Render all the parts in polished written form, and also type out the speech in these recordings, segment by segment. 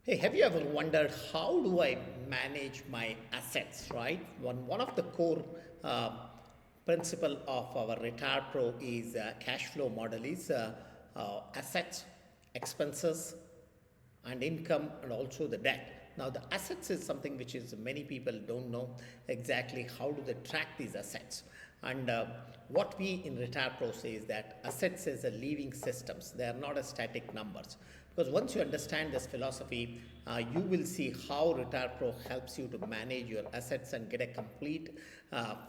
Hey, have you ever wondered how do I manage my assets, right? One of the core uh, principle of our Retire Pro is cash flow model is assets, expenses, and income and also the debt. Now the assets is something which is many people don't know exactly how do they track these assets. And what we in Retire Pro say is that assets is a living systems. They are not a static numbers. Because once you understand this philosophy, you will see how Retire Pro helps you to manage your assets and get a complete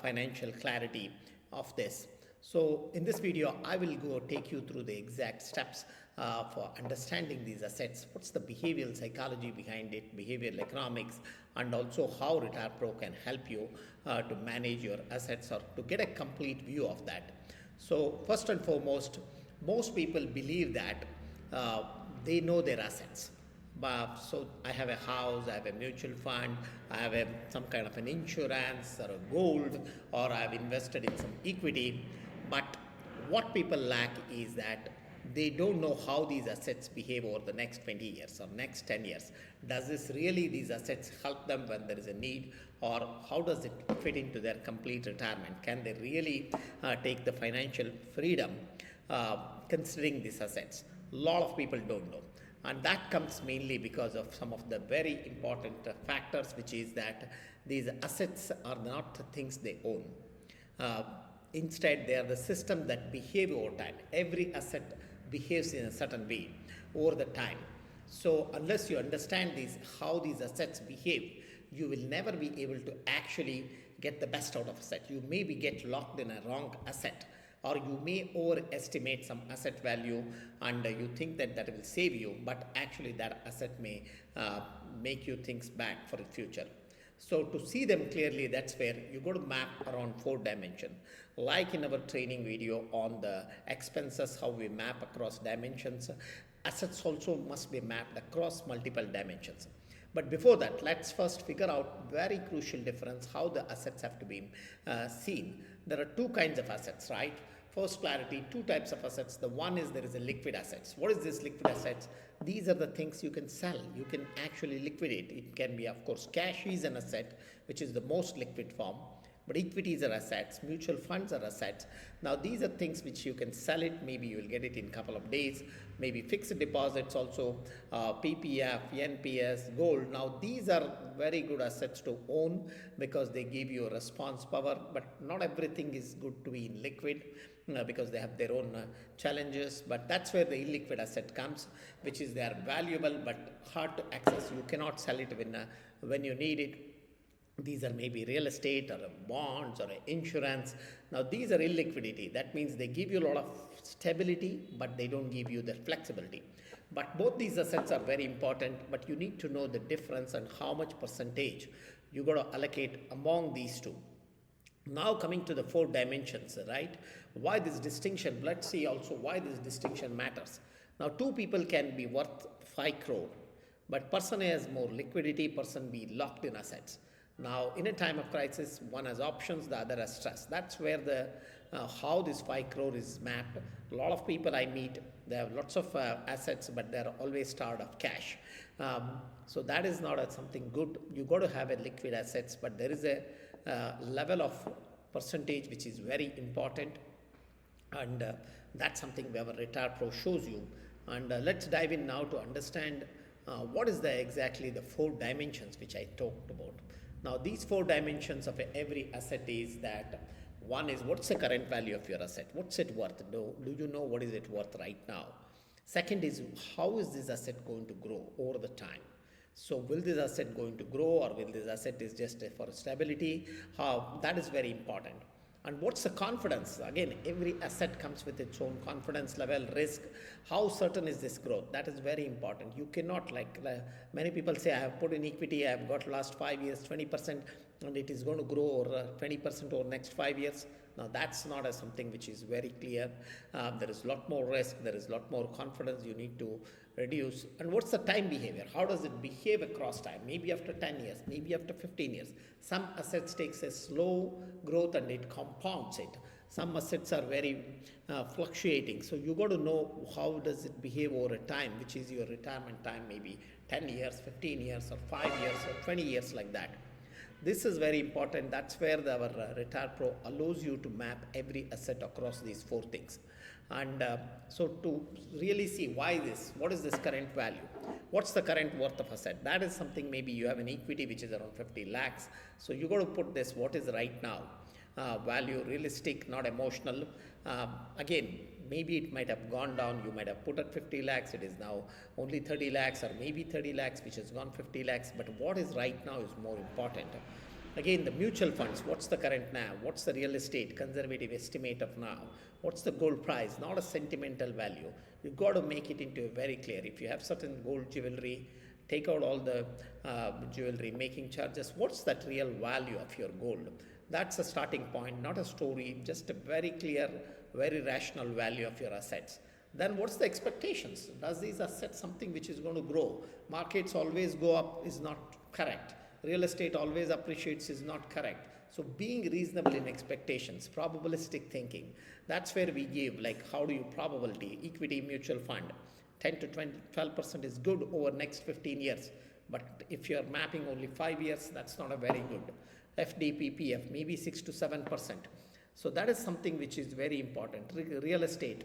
financial clarity of this. So in this video, I will go take you through the exact steps for understanding these assets. What's the behavioral psychology behind it, behavioral economics, and also how Retire Pro can help you to manage your assets or to get a complete view of that. So first and foremost, most people believe that uh, they know their assets. So I have a house, I have a mutual fund, I have some kind of an insurance or a gold, or I have invested in some equity. But what people lack is that they don't know how these assets behave over the next 20 years or next 10 years. Does this really, these assets help them when there is a need, or how does it fit into their complete retirement? Can they really take the financial freedom considering these assets? A lot of people don't know, and that comes mainly because of some of the very important factors, which is that these assets are not the things they own. uh, Instead, they are the system that behave over time. Every asset behaves in a certain way over the time. So unless you understand these how these assets behave, you will never be able to actually get the best out of asset. You maybe get locked in a wrong asset, or you may overestimate some asset value, and you think that that will save you, but actually that asset may make you things bad for the future. So to see them clearly, that's where you got to map around 4 dimensions. Like in our training video on the expenses, how we map across dimensions, assets also must be mapped across multiple dimensions. But before that, let's first figure out very crucial difference how the assets have to be seen. There are two kinds of assets, right? First clarity, two types of assets. The one is there is a liquid assets. What is this liquid assets? These are the things you can sell. You can actually liquidate. It can be, of course, cash is an asset, which is the most liquid form. But equities are assets, mutual funds are assets. Now these are things which you can sell it, maybe you will get it in a couple of days, maybe fixed deposits also, PPF, NPS, gold. Now these are very good assets to own because they give you a response power, but not everything is good to be in liquid. Because they have their own challenges, but that's where the illiquid asset comes, which is they are valuable but hard to access. You cannot sell it when you need it. These are maybe real estate or bonds or insurance. Now these are illiquidity. That means they give you a lot of stability, but they don't give you the flexibility. But both these assets are very important, but you need to know the difference and how much percentage you got to allocate among these two. Now coming to the 4 dimensions, right? Why this distinction? Let's see also why this distinction matters. Now two people can be worth 5 crore, but person has more liquidity, person be locked in assets. Now in a time of crisis, one has options, the other has stress. That's where the how this 5 crore is mapped. A lot of people I meet, they have lots of assets, but they're always starved of cash. So that is not something good. You got to have a liquid assets, but there is a level of percentage which is very important, and that's something our Retire Pro shows you. And let's dive in now to understand what is the exactly the 4 dimensions which I talked about. Now these 4 dimensions of every asset is that one is what's the current value of your asset, what's it worth, do you know what is it worth right now. Second is how is this asset going to grow over the time. So will this asset going to grow, or will this asset is just for stability? How that is very important. And what's the confidence? Again, every asset comes with its own confidence level, risk. How certain is this growth? That is very important. You cannot many people say, I have put in equity, I have got last 5 years 20%, and it is going to grow or 20% over next 5 years. Now that's not a something which is very clear. There is a lot more risk, there is a lot more confidence you need to reduce. And what's the time behavior? How does it behave across time? Maybe after 10 years, maybe after 15 years. Some assets takes a slow growth and it compounds it. Some assets are very fluctuating. So you got to know how does it behave over time, which is your retirement time, maybe 10 years, 15 years, or 5 years, or 20 years, like that. This is very important. That's where our retirepro allows you to map every asset across these four things. And so to really see why this, what is this current value? What's the current worth of asset? That is something. Maybe you have an equity which is around 50 lakhs. So you got to put this, what is right now? Value, realistic, not emotional. Again, maybe it might have gone down. You might have put at 50 lakhs. It is now only 30 lakhs, or maybe 30 lakhs, which has gone 50 lakhs. But what is right now is more important. Again, the mutual funds, what's the current now? What's the real estate conservative estimate of now? What's the gold price? Not a sentimental value. You've got to make it into a very clear. If you have certain gold jewelry, take out all the jewelry making charges. What's that real value of your gold? That's a starting point, not a story, just a very clear, very rational value of your assets. Then what's the expectations? Does these assets something which is going to grow? Markets always go up is not correct. Real estate always appreciates is not correct. So being reasonable in expectations, probabilistic thinking, that's where we give, like how do you probability, equity mutual fund, 10 to 20, 12% is good over next 15 years. But if you're mapping only 5 years, that's not a very good. FD, PPF, maybe 6 to 7%. So that is something which is very important. Real estate,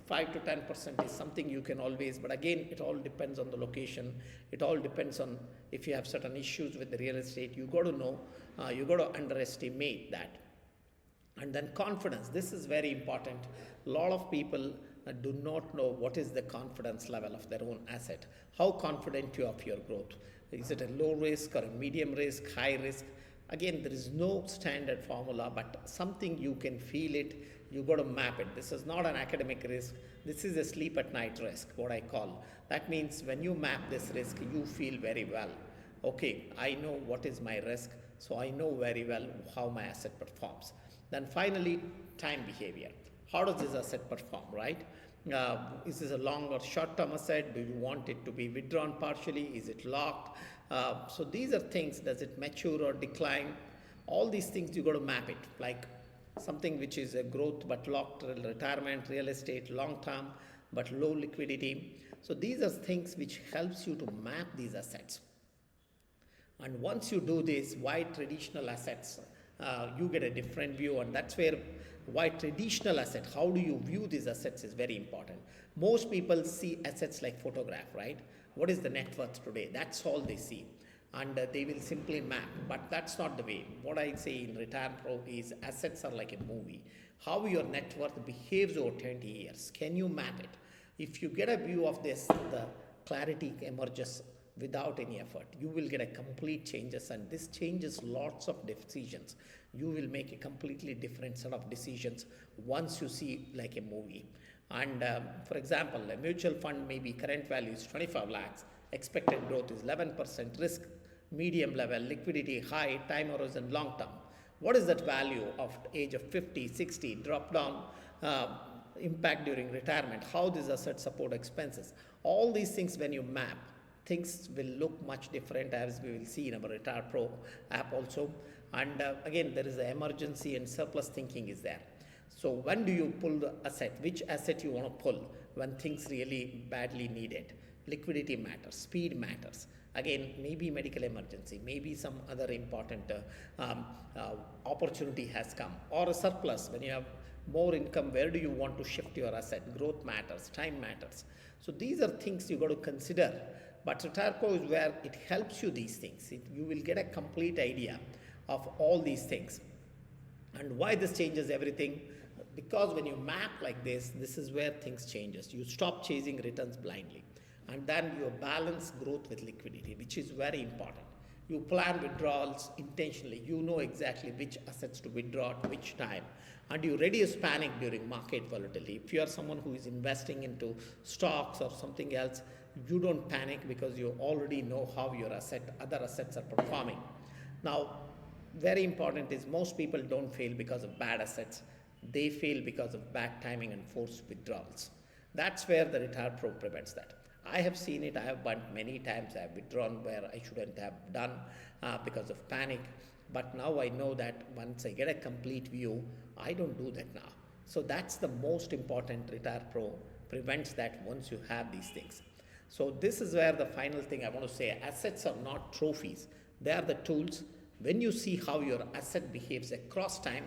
5 to 10% is something you can always, but again, it all depends on the location. It all depends on if you have certain issues with the real estate. You got to know, you got to underestimate that. And then confidence, this is very important. A lot of people do not know what is the confidence level of their own asset. How confident you are of your growth? Is it a low risk or a medium risk, high risk? Again, there is no standard formula, but something you can feel it, you got to map it. This is not an academic risk. This is a sleep at night risk, what I call. That means when you map this risk, you feel very well. Okay, I know what is my risk, so I know very well how my asset performs. Then finally, time behavior. How does this asset perform, right? Is this a long or short-term asset? Do you want it to be withdrawn partially? Is it locked? So these are things, does it mature or decline? All these things you got to map it, like something which is a growth but locked, retirement, real estate, long-term but low liquidity. So these are things which helps you to map these assets. And once you do this, why traditional assets, you get a different view, and that's where why traditional asset, how do you view these assets is very important. Most people see assets like photograph, right? What is the net worth today? That's all they see. And they will simply map, but that's not the way. What I say in retirepro is assets are like a movie. How your net worth behaves over 20 years. Can you map it? If you get a view of this, the clarity emerges without any effort. You will get a complete changes, and this changes lots of decisions. You will make a completely different set of decisions once you see like a movie. And for example, a mutual fund maybe current value is 25 lakhs, expected growth is 11%, risk medium level, liquidity high, time horizon long term. What is that value of age of 50, 60, drop down, impact during retirement, how these assets support expenses? All these things when you map, things will look much different, as we will see in our retirepro app also. And again, there is an emergency and surplus thinking is there. So when do you pull the asset? Which asset you want to pull when things really badly need it? Liquidity matters, speed matters. Again, maybe medical emergency, maybe some other important opportunity has come, or a surplus. When you have more income, where do you want to shift your asset? Growth matters, time matters. So these are things you got to consider. But retirepro is where it helps you these things. You will get a complete idea of all these things. And why this changes everything? Because when you map like this is where things changes. You stop chasing returns blindly. And then you balance growth with liquidity, which is very important. You plan withdrawals intentionally. You know exactly which assets to withdraw at which time. And you reduce panic during market volatility. If you are someone who is investing into stocks or something else, you don't panic because you already know how your other assets are performing. Now, very important is most people don't fail because of bad assets. They fail because of bad timing and forced withdrawals. That's where the Retire Pro prevents that. I have seen it. I have burnt many times. I have withdrawn where I shouldn't have done because of panic. But now I know that once I get a complete view, I don't do that now. So that's the most important. Retire Pro prevents that once you have these things. So this is where the final thing I want to say, assets are not trophies. They are the tools. When you see how your asset behaves across time,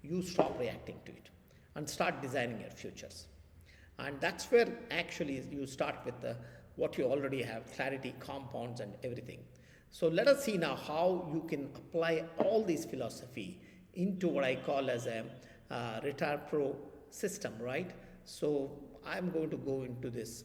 you stop reacting to it and start designing your futures. And that's where actually you start with what you already have, clarity, compounds and everything. So let us see now how you can apply all these philosophy into what I call as a Retire Pro system, right? So I'm going to go into this.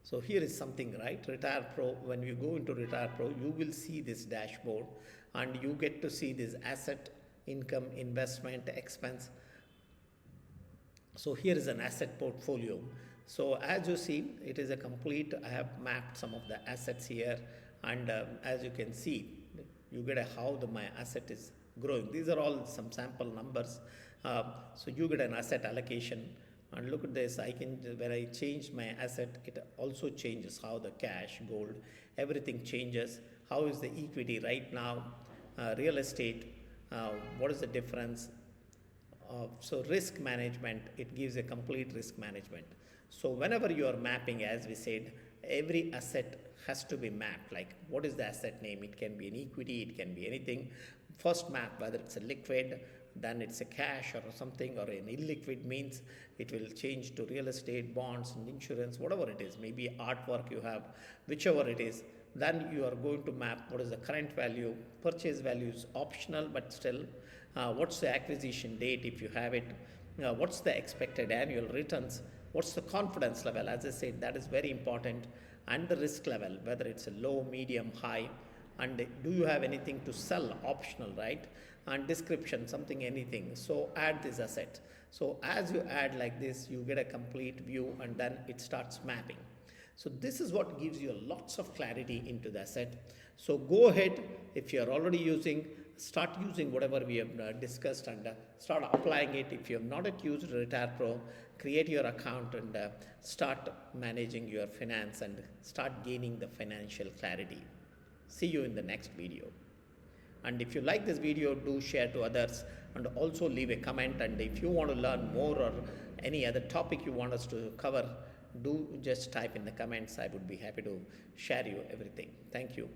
So here is something, right? Retire Pro, when you go into Retire Pro, you will see this dashboard and you get to see this asset, income, investment, expense. So here is an asset portfolio. So as you see, it is a complete, I have mapped some of the assets here, and as you can see, you get how my asset is growing. These are all some sample numbers. So you get an asset allocation, and look at this. When I change my asset, it also changes how the cash, gold, everything changes. How is the equity right now? Real estate, what is the difference? So risk management, it gives a complete risk management. So whenever you are mapping, as we said, every asset has to be mapped. Like, what is the asset name? It can be an equity, it can be anything. First map, whether it's a liquid, then it's a cash or something, or an illiquid means it will change to real estate, bonds and insurance, whatever it is, maybe artwork you have, whichever it is. Then you are going to map what is the current value. Purchase value is optional, but still, what's the acquisition date if you have it, what's the expected annual returns, what's the confidence level, as I said, that is very important, and the risk level, whether it's a low, medium, high, and do you have anything to sell, optional, right? And description, something, anything. So add this asset. So as you add like this, you get a complete view, and then it starts mapping. So this is what gives you lots of clarity into the asset. So go ahead, if you are already using, start using whatever we have discussed, and start applying it. If you have not yet used Retire Pro, create your account and start managing your finance and start gaining the financial clarity. See you in the next video. And if you like this video, do share to others and also leave a comment. And if you want to learn more or any other topic you want us to cover, do just type in the comments. I would be happy to share you everything. Thank you.